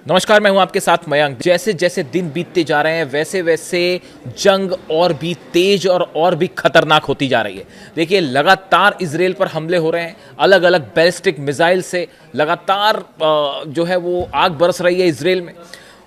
नमस्कार, मैं हूं आपके साथ मयंक। जैसे जैसे दिन बीतते जा रहे हैं वैसे वैसे जंग और भी तेज और भी खतरनाक होती जा रही है। देखिए, लगातार इजराइल पर हमले हो रहे हैं, अलग अलग बैलिस्टिक मिसाइल से लगातार जो है वो आग बरस रही है इजराइल में।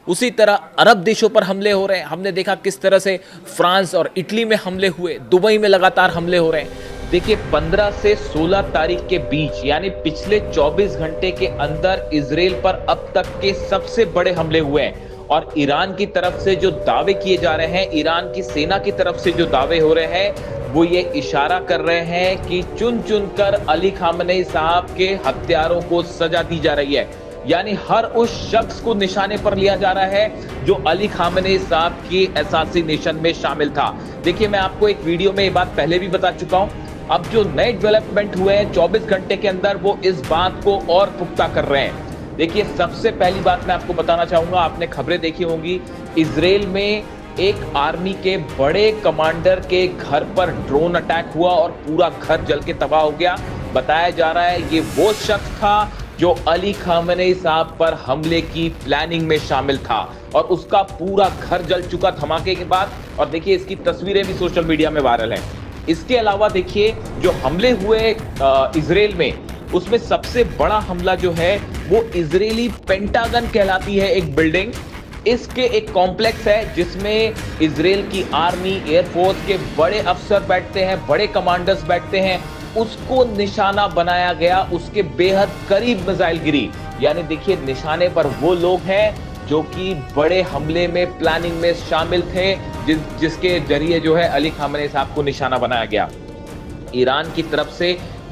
उसी तरह अरब देशों पर हमले हो रहे हैं। हमने देखा किस तरह से फ्रांस और इटली में हमले हुए, दुबई में लगातार हमले हो रहे हैं। देखिए, 15 से 16 तारीख के बीच यानी पिछले 24 घंटे के अंदर इजराइल पर अब तक के सबसे बड़े हमले हुए हैं। और ईरान की तरफ से जो दावे किए जा रहे हैं, ईरान की सेना की तरफ से जो दावे हो रहे हैं, वो ये इशारा कर रहे हैं कि चुन चुनकर अली खामनेई साहब के हत्यारों को सजा दी जा रही है। यानी हर उस शख्स को निशाने पर लिया जा रहा है जो अली खामनेई साहब की असैसिनेशन में शामिल था। देखिए, मैं आपको एक वीडियो में ये बात पहले भी बता चुका हूं। अब जो नए डेवलपमेंट हुए हैं 24 घंटे के अंदर, वो इस बात को और पुख्ता कर रहे हैं। देखिए, सबसे पहली बात मैं आपको बताना चाहूंगा, आपने खबरें देखी होंगी, इजराइल में एक आर्मी के बड़े कमांडर के घर पर ड्रोन अटैक हुआ और पूरा घर जल के तबाह हो गया। बताया जा रहा है ये वो शख्स था जो अली खामनेई साहब पर हमले की प्लानिंग में शामिल था और उसका पूरा घर जल चुका धमाके के बाद। और देखिए, इसकी तस्वीरें भी सोशल मीडिया में वायरल हैं। इसके अलावा देखिए, जो हमले हुए इजराइल में, उसमें सबसे बड़ा हमला जो है वो इजरायली पेंटागन कहलाती है एक बिल्डिंग। इसके एक कॉम्प्लेक्स है जिसमें इजराइल की आर्मी, एयरफोर्स के बड़े अफसर बैठते हैं, बड़े कमांडर्स बैठते हैं। उसको निशाना बनाया गया, उसके बेहद करीब मिसाइल गिरी। यानी देखिए, निशाने पर वो लोग हैं जो कि बड़े हमले में, प्लानिंग में शामिल थे, जिसके जरिए जो है अली खामनेई साहब को निशाना बनाया गया। ईरान की तरफ से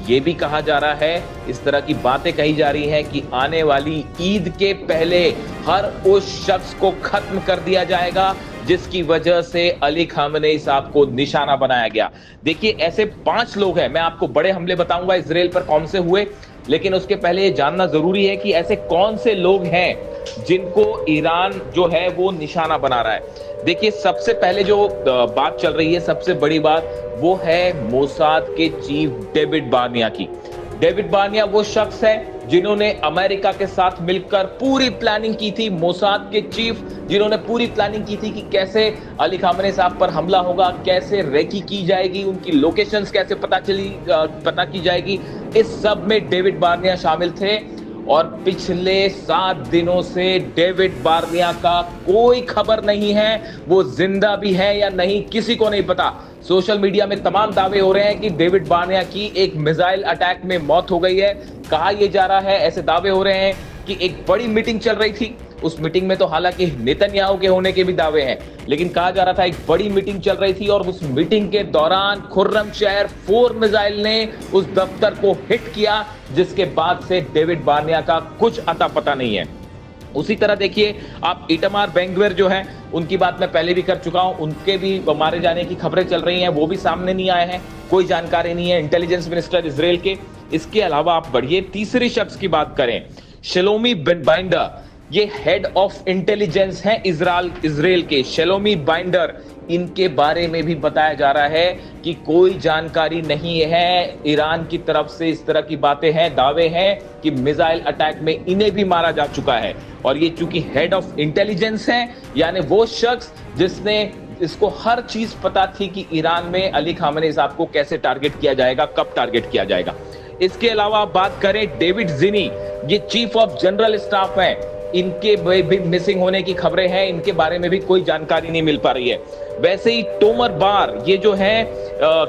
ये भी कहा जा रहा है, इस तरह की बातें कही जा रही हैं कि आने वाली ईद के पहले हर उस शख्स को खत्म कर दिया जाएगा जिसकी वजह से अली खामनेई साहब को निशाना बनाया गया। देखिए, ऐसे 5 लोग हैं। मैं आपको बड़े हमले बताऊंगा इजराइल पर कौन से हुए, लेकिन उसके पहले ये जानना जरूरी है कि ऐसे कौन से लोग हैं जिनको ईरान जो है वो निशाना बना रहा है। देखिए, सबसे पहले जो बात चल रही है, सबसे बड़ी बात, वो है मोसाद के चीफ डेविड बार्निया की। डेविड बार्निया वो शख्स है जिन्होंने अमेरिका के साथ मिलकर पूरी प्लानिंग की थी। मोसाद के चीफ जिन्होंने पूरी प्लानिंग की थी कि कैसे अली खामनेई साहब पर हमला होगा, कैसे रेकी की जाएगी, उनकी लोकेशंस कैसे पता की जाएगी। इस सब में डेविड बार्निया शामिल थे। और पिछले 7 दिनों से डेविड बार्निया का कोई खबर नहीं है। वो जिंदा भी है या नहीं, किसी को नहीं पता। सोशल मीडिया में तमाम दावे हो रहे हैं कि डेविड बार्निया की एक मिसाइल अटैक में मौत हो गई है। कहा यह जा रहा है, ऐसे दावे हो रहे हैं कि एक बड़ी मीटिंग चल रही थी। उस मीटिंग में तो हालांकि नेतन्याहू के होने के भी दावे हैं, लेकिन कहा जा रहा था एक बड़ी मीटिंग चल रही थी और उस मीटिंग के दौरान खुर्रमशहर 4 मिसाइल ने उस दफ्तर को हिट किया, जिसके बाद से डेविड बार्निया का कुछ अता पता नहीं है। उसी तरह देखिए, आप इटामार बेन-ग्विर जो है, उनकी बात मैं पहले भी कर चुका हूं, उनके भी मारे जाने की खबरें चल रही हैं, वो भी सामने नहीं आए हैं, कोई जानकारी नहीं है इंटेलिजेंस मिनिस्टर इजराइल के। इसके अलावा आप बढ़िए तीसरे शख्स की बात करें, शेलोमी बाइंडर, ये हेड ऑफ इंटेलिजेंस हैं इजराइल के, शेलोमी बाइंडर। इनके बारे में भी बताया जा रहा है कि कोई जानकारी नहीं है। ईरान की तरफ से इस तरह की बातें हैं, दावे हैं कि मिसाइल अटैक में इन्हें भी मारा जा चुका है। और ये चूंकि हेड ऑफ इंटेलिजेंस हैं, यानी वो शख्स जिसने इसको हर चीज पता थी कि ईरान में अली खामनेई साहब को कैसे टारगेट किया जाएगा, कब टारगेट किया जाएगा। इसके अलावा बात करें डेविड जिनी, ये चीफ ऑफ जनरल स्टाफ हैं, इनके भी मिसिंग होने की खबरें हैं, इनके बारे में भी कोई जानकारी नहीं मिल पा रही है। वैसे ही टोमर बार, ये जो है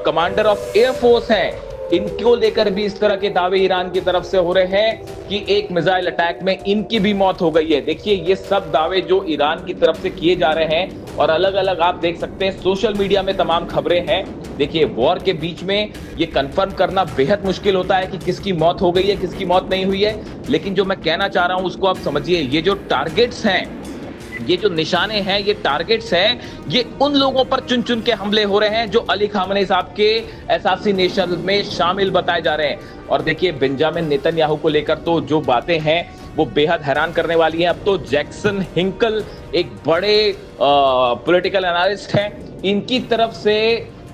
कमांडर ऑफ एयरफोर्स हैं, इनको लेकर भी इस तरह के दावे ईरान की तरफ से हो रहे हैं कि एक मिसाइल अटैक में इनकी भी मौत हो गई है। देखिए, ये सब दावे जो ईरान की तरफ से किए जा रहे हैं और अलग अलग आप देख सकते हैं सोशल मीडिया में तमाम खबरें हैं। देखिए, वॉर के बीच में ये कंफर्म करना बेहद मुश्किल होता है कि किसकी मौत हो गई है, किसकी मौत नहीं हुई है। लेकिन जो मैं कहना चाह रहा हूं उसको आप समझिए, ये जो टारगेट्स हैं, ये जो निशाने हैं, ये टारगेट्स हैं, ये उन लोगों पर चुन चुन के हमले हो रहे हैं जो अली खामनेई साहब के असैसिनेशन में शामिल बताए जा रहे हैं। और देखिए, बेंजामिन नेतन्याहू को लेकर तो जो बातें हैं वो बेहद हैरान करने वाली हैं। अब तो जैक्सन हिंकल एक बड़े पॉलिटिकल एनालिस्ट हैं, इनकी तरफ से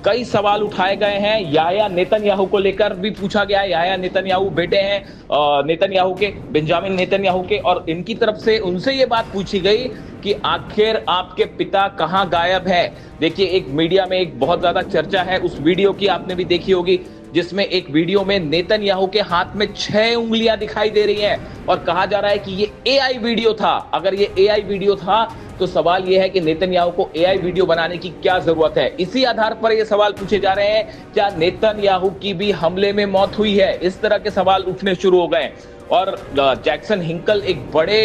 कई सवाल उठाए गए हैं। याया नेतन्याहू को लेकर भी पूछा गया है। याया नेतन्याहू बेटे हैं नेतन्याहू के, बेंजामिन नेतन्याहू के, और इनकी तरफ से उनसे ये बात पूछी गई कि आखिर आपके पिता कहां गायब है। देखिए, एक मीडिया में एक बहुत ज्यादा चर्चा है, उस वीडियो की आपने भी देखी होगी, जिसमें एक वीडियो में नेतन्याहू के हाथ में 6 उंगलियां दिखाई दे रही हैं और कहा जा रहा है कि ये एआई वीडियो था। अगर ये एआई वीडियो था तो सवाल यह है कि नेतन्याहू को एआई वीडियो बनाने की क्या जरूरत है। इसी आधार पर ये सवाल पूछे जा रहे हैं, क्या नेतन्याहू की भी हमले में मौत हुई है। इस तरह के सवाल उठने शुरू हो गए और जैक्सन हिंकल एक बड़े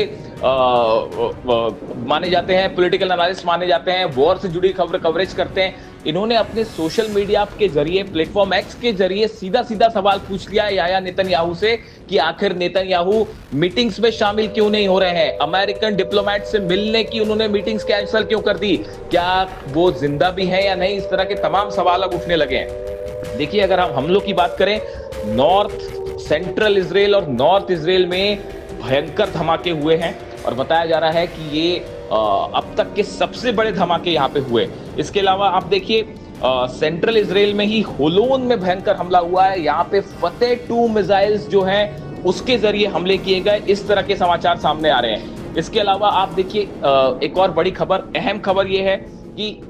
माने जाते हैं, पॉलिटिकल एनालिस्ट माने जाते हैं, वॉर से जुड़ी खबर कवरेज करते हैं। इन्होंने अपने सोशल मीडिया के जरिए, प्लेटफॉर्म एक्स के जरिए सीधा सीधा सवाल पूछ लिया याया नेतन्याहू से कि आखिर नेतन्याहू मीटिंग्स में शामिल क्यों नहीं हो रहे हैं, अमेरिकन डिप्लोमेट से मिलने की उन्होंने मीटिंग्स कैंसिल क्यों कर दी, क्या वो जिंदा भी हैं या नहीं। इस तरह के तमाम सवाल अब उठने लगे हैं। देखिए, अगर हम हमलों की बात करें, नॉर्थ सेंट्रल इजराइल और नॉर्थ इजराइल में भयंकर धमाके हुए हैं और बताया जा रहा है कि ये अब तक के सबसे बड़े धमाके यहाँ पे हुए। इसके अलावा आप देखिए, सेंट्रल इजराइल में ही होलोन में भयंकर हमला हुआ है। यहाँ पे फतेह 2 मिसाइल्स जो हैं उसके जरिए हमले किए गए। इस तरह के समाचार सामने आ रहे हैं। इसके अलावा आप देखिए, एक और बड़ी खबर, अहम खबर यह है कि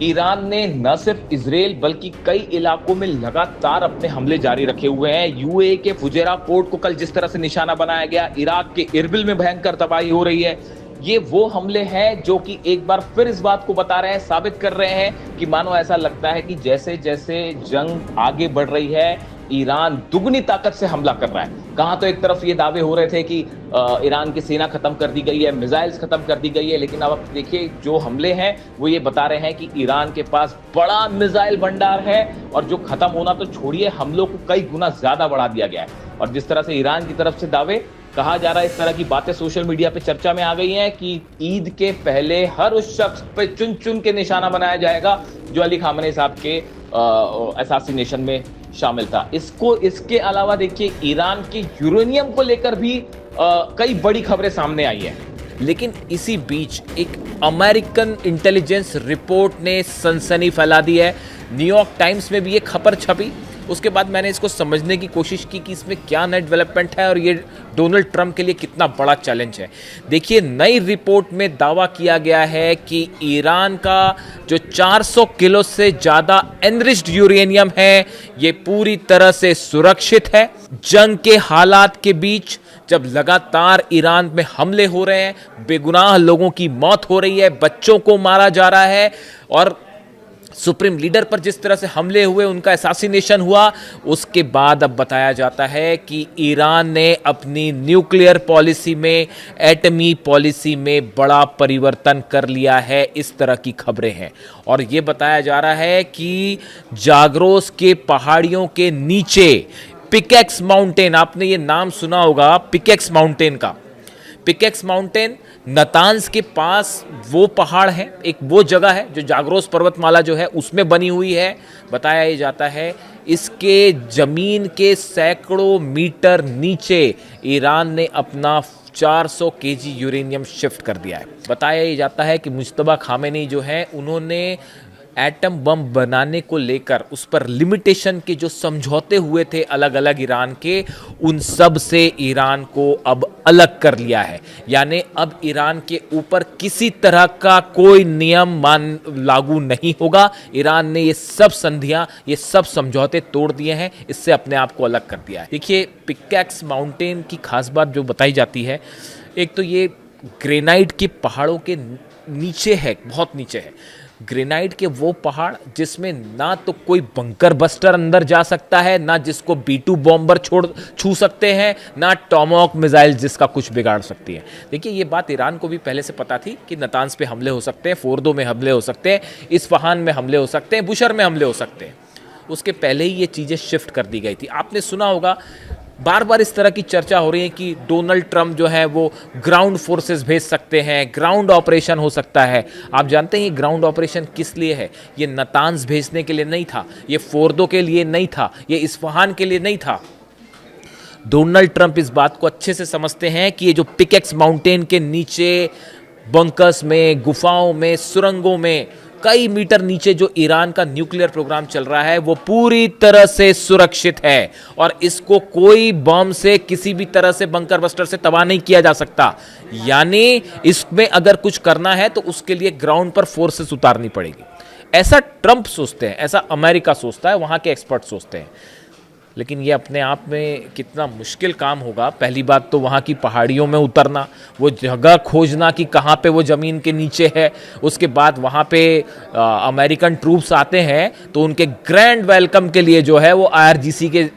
ईरान ने न सिर्फ इजराइल बल्कि कई इलाकों में लगातार अपने हमले जारी रखे हुए हैं। यूएई के फुजेरा पोर्ट को कल जिस तरह से निशाना बनाया गया, इराक के इरबिल में भयंकर तबाही हो रही है। ये वो हमले हैं जो कि एक बार फिर इस बात को बता रहे हैं, साबित कर रहे हैं कि मानो ऐसा लगता है कि जैसे जैसे जंग आगे बढ़ रही है, ईरान दुगनी ताकत से हमला कर रहा है। कहां तो एक तरफ ये दावे हो रहे थे कि ईरान की सेना खत्म कर दी गई है, मिसाइल्स खत्म कर दी गई है, लेकिन अब आप देखिए जो हमले हैं वो ये बता रहे हैं कि ईरान के पास बड़ा मिसाइल भंडार है और जो खत्म होना तो छोड़िए, हमलों को कई गुना ज्यादा बढ़ा दिया गया है। और जिस तरह से ईरान की तरफ से दावे कहा जा रहा है, इस तरह की बातें सोशल मीडिया पे चर्चा में आ गई हैं कि ईद के पहले हर उस शख्स पे चुन चुन के निशाना बनाया जाएगा जो अली खामेनी साहब के असैसिनेशन में शामिल था। इसके अलावा देखिए, ईरान के यूरेनियम को लेकर भी कई बड़ी खबरें सामने आई हैं। लेकिन इसी बीच एक अमेरिकन इंटेलिजेंस रिपोर्ट ने सनसनी फैला दी है। न्यूयॉर्क टाइम्स में भी ये खबर छपी। उसके बाद मैंने इसको समझने की कोशिश की कि इसमें क्या नया डेवलपमेंट है और ये डोनाल्ड ट्रंप के लिए कितना बड़ा चैलेंज है। देखिए, नई रिपोर्ट में दावा किया गया है कि ईरान का जो 400 किलो से ज़्यादा एनरिच्ड यूरेनियम है, ये पूरी तरह से सुरक्षित है। जंग के हालात के बीच जब लगातार ईरान में हमले हो रहे हैं, बेगुनाह लोगों की मौत हो रही है, बच्चों को मारा जा रहा है और सुप्रीम लीडर पर जिस तरह से हमले हुए, उनका असैसिनेशन हुआ, उसके बाद अब बताया जाता है कि ईरान ने अपनी न्यूक्लियर पॉलिसी में, एटमी पॉलिसी में बड़ा परिवर्तन कर लिया है। इस तरह की खबरें हैं और ये बताया जा रहा है कि जाग्रोस के पहाड़ियों के नीचे पिकेक्स माउंटेन, आपने ये नाम सुना होगा पिकेक्स माउंटेन का। पिकेक्स माउंटेन नतांज के पास वो पहाड़ है, एक वो जगह है जो जाग्रोस पर्वतमाला जो है उसमें बनी हुई है। बताया ये जाता है इसके जमीन के सैकड़ों मीटर नीचे ईरान ने अपना 400 केजी यूरेनियम शिफ्ट कर दिया है। बताया ये जाता है कि मुज्तबा खामेनी जो है, उन्होंने एटम बम बनाने को लेकर उस पर लिमिटेशन के जो समझौते हुए थे अलग अलग ईरान के, उन सब से ईरान को अब अलग कर लिया है। यानी अब ईरान के ऊपर किसी तरह का कोई नियम लागू नहीं होगा। ईरान ने ये सब संधियां, ये सब समझौते तोड़ दिए हैं, इससे अपने आप को अलग कर दिया है। देखिए, पिकेक्स माउंटेन की खास बात जो बताई जाती है, एक तो ये ग्रेनाइट के पहाड़ों के नीचे है, बहुत नीचे है। ग्रेनाइट के वो पहाड़ जिसमें ना तो कोई बंकर बस्टर अंदर जा सकता है, ना जिसको B2 बॉम्बर छू सकते हैं, ना टॉमहॉक मिसाइल जिसका कुछ बिगाड़ सकती है। देखिए, ये बात ईरान को भी पहले से पता थी कि नतांज पे हमले हो सकते हैं, फोर्दो में हमले हो सकते हैं, इस्फहान में हमले हो सकते हैं, बुशर में हमले हो सकते हैं। उसके पहले ही ये चीज़ें शिफ्ट कर दी गई थी। आपने सुना होगा, बार बार इस तरह की चर्चा हो रही है कि डोनाल्ड ट्रंप जो है वो ग्राउंड फोर्सेस भेज सकते हैं, ग्राउंड ऑपरेशन हो सकता है। आप जानते हैं ये ग्राउंड ऑपरेशन किस लिए है? ये नतांज भेजने के लिए नहीं था, ये फोर्दो के लिए नहीं था, ये इस्फहान के लिए नहीं था। डोनाल्ड ट्रंप इस बात को अच्छे से समझते हैं कि ये जो पिकेक्स माउंटेन के नीचे बंकर्स में, गुफाओं में, सुरंगों में कई मीटर नीचे जो ईरान का न्यूक्लियर प्रोग्राम चल रहा है वो पूरी तरह से सुरक्षित है और इसको कोई बम से किसी भी तरह से बंकर बस्टर से तबाह नहीं किया जा सकता। यानी इसमें अगर कुछ करना है तो उसके लिए ग्राउंड पर फोर्सेस उतारनी पड़ेगी। ऐसा ट्रंप सोचते हैं, ऐसा अमेरिका सोचता है, वहां के एक्सपर्ट सोचते हैं। लेकिन ये अपने आप में कितना मुश्किल काम होगा। पहली बात तो वहाँ की पहाड़ियों में उतरना, वो जगह खोजना कि कहाँ पे वो ज़मीन के नीचे है। उसके बाद वहाँ पे अमेरिकन ट्रूप्स आते हैं तो उनके ग्रैंड वेलकम के लिए जो है वो IRGC के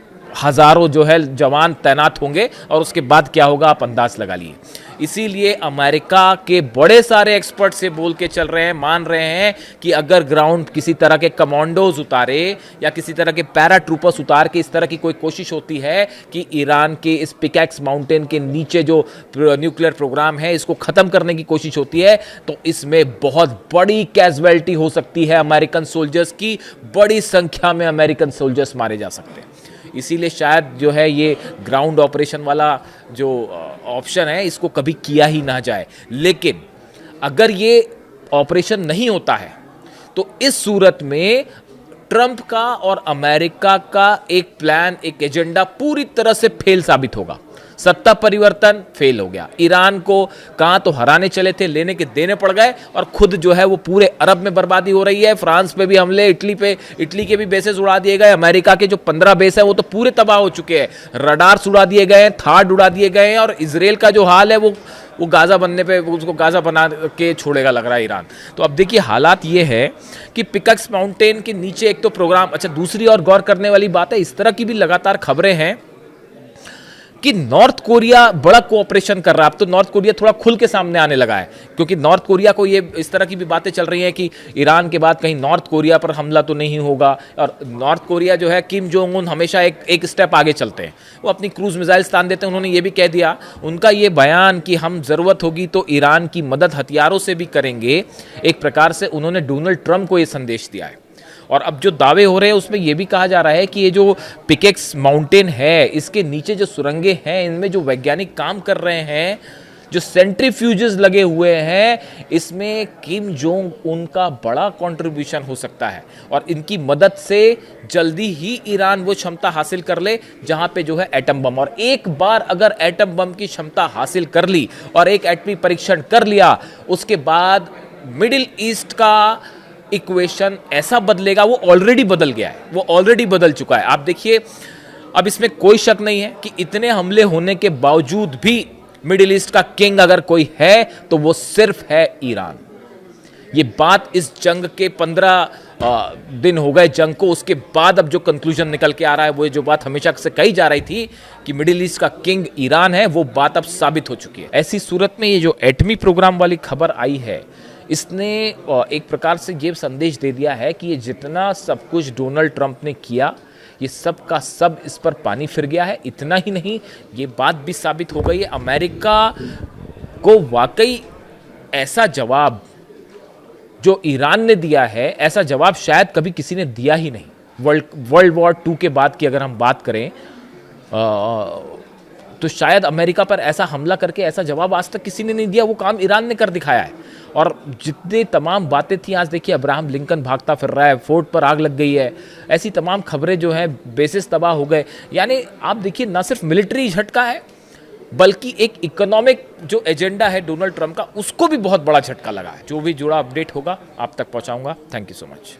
हज़ारों जो है जवान तैनात होंगे और उसके बाद क्या होगा आप अंदाज लगा लिए। इसीलिए अमेरिका के बड़े सारे एक्सपर्ट से बोल के चल रहे हैं, मान रहे हैं कि अगर ग्राउंड किसी तरह के कमांडोज उतारे या किसी तरह के पैरा ट्रूपर्स उतार के इस तरह की कोई कोशिश होती है कि ईरान के इस पिकैक्स माउंटेन के नीचे जो न्यूक्लियर प्रोग्राम है इसको ख़त्म करने की कोशिश होती है तो इसमें बहुत बड़ी कैजुअलिटी हो सकती है अमेरिकन सोल्जर्स की। बड़ी संख्या में अमेरिकन सोल्जर्स मारे जा सकते हैं। इसीलिए शायद जो है ये ग्राउंड ऑपरेशन वाला जो ऑप्शन है इसको कभी किया ही ना जाए। लेकिन अगर ये ऑपरेशन नहीं होता है तो इस सूरत में ट्रंप का और अमेरिका का एक प्लान, एक एजेंडा पूरी तरह से फेल साबित होगा। सत्ता परिवर्तन फेल हो गया। ईरान को कहां तो हराने चले थे, लेने के देने पड़ गए और खुद जो है वो पूरे अरब में बर्बादी हो रही है। फ्रांस पे भी हमले, इटली के भी बेसेस उड़ा दिए गए। अमेरिका के जो 15 बेस है वो तो पूरे तबाह हो चुके हैं। रडार्स उड़ा दिए गए हैं, थाड उड़ा दिए गए हैं और इजराइल का जो हाल है वो गाजा बनने पे उसको गाजा बना के छोड़ेगा लग रहा है ईरान। तो अब देखिए हालात ये है कि पिकैक्स माउंटेन के नीचे एक तो प्रोग्राम, अच्छा दूसरी और गौर करने वाली बात है, इस तरह की भी लगातार खबरें हैं कि नॉर्थ कोरिया बड़ा कोऑपरेशन कर रहा है। अब तो नॉर्थ कोरिया थोड़ा खुल के सामने आने लगा है क्योंकि नॉर्थ कोरिया को ये इस तरह की भी बातें चल रही हैं कि ईरान के बाद कहीं नॉर्थ कोरिया पर हमला तो नहीं होगा। और नॉर्थ कोरिया जो है, किम जोंग उन हमेशा एक स्टेप आगे चलते हैं, वो अपनी क्रूज मिसाइल तान देते हैं। उन्होंने ये भी कह दिया, उनका ये बयान कि हम ज़रूरत होगी तो ईरान की मदद हथियारों से भी करेंगे, एक प्रकार से उन्होंने डोनाल्ड ट्रंप को ये संदेश दिया है। और अब जो दावे हो रहे हैं उसमें यह भी कहा जा रहा है कि ये जो पिकैक्स माउंटेन है इसके नीचे जो सुरंगें हैं इनमें जो वैज्ञानिक काम कर रहे हैं, जो सेंट्रीफ्यूजेस लगे हुए हैं, इसमें किम जोंग उनका बड़ा कंट्रीब्यूशन हो सकता है और इनकी मदद से जल्दी ही ईरान वो क्षमता हासिल कर ले जहां पे जो है एटम बम। और एक बार अगर एटम बम की क्षमता हासिल कर ली और एक एटमी परीक्षण कर लिया, उसके बाद मिडिल ईस्ट का इक्वेशन ऐसा बदलेगा, वो ऑलरेडी बदल गया है, वो ऑलरेडी बदल चुका है। आप देखिए, अब इसमें कोई शक नहीं है कि इतने हमले होने के बावजूद भी मिडिल ईस्ट का किंग अगर कोई है तो वो सिर्फ है ईरान। ये बात इस जंग के 15 दिन हो गए जंग को, उसके बाद अब जो कंक्लूजन निकल के आ रहा है, वो जो बात हमेशा से कही जा रही थी कि मिडिल ईस्ट का किंग ईरान है, वो बात अब साबित हो चुकी है। ऐसी सूरत में ये जो एटमी प्रोग्राम वाली खबर आई है, इसने एक प्रकार से ये संदेश दे दिया है कि ये जितना सब कुछ डोनाल्ड ट्रंप ने किया, ये सब का सब इस पर पानी फिर गया है। इतना ही नहीं, ये बात भी साबित हो गई है अमेरिका को वाकई ऐसा जवाब जो ईरान ने दिया है, ऐसा जवाब शायद कभी किसी ने दिया ही नहीं। वर्ल्ड वॉर 2 के बाद की अगर हम बात करें तो शायद अमेरिका पर ऐसा हमला करके ऐसा जवाब आज तक किसी ने नहीं दिया। वो काम ईरान ने कर दिखाया है। और जितने तमाम बातें थी, आज देखिए अब्राहम लिंकन भागता फिर रहा है, फोर्ट पर आग लग गई है, ऐसी तमाम खबरें जो हैं, बेसिस तबाह हो गए। यानी आप देखिए, ना सिर्फ मिलिट्री झटका है बल्कि एक इकोनॉमिक जो एजेंडा है डोनाल्ड ट्रंप का, उसको भी बहुत बड़ा झटका लगा है। जो भी जुड़ा अपडेट होगा आप तक पहुंचाऊंगा। Thank you so much.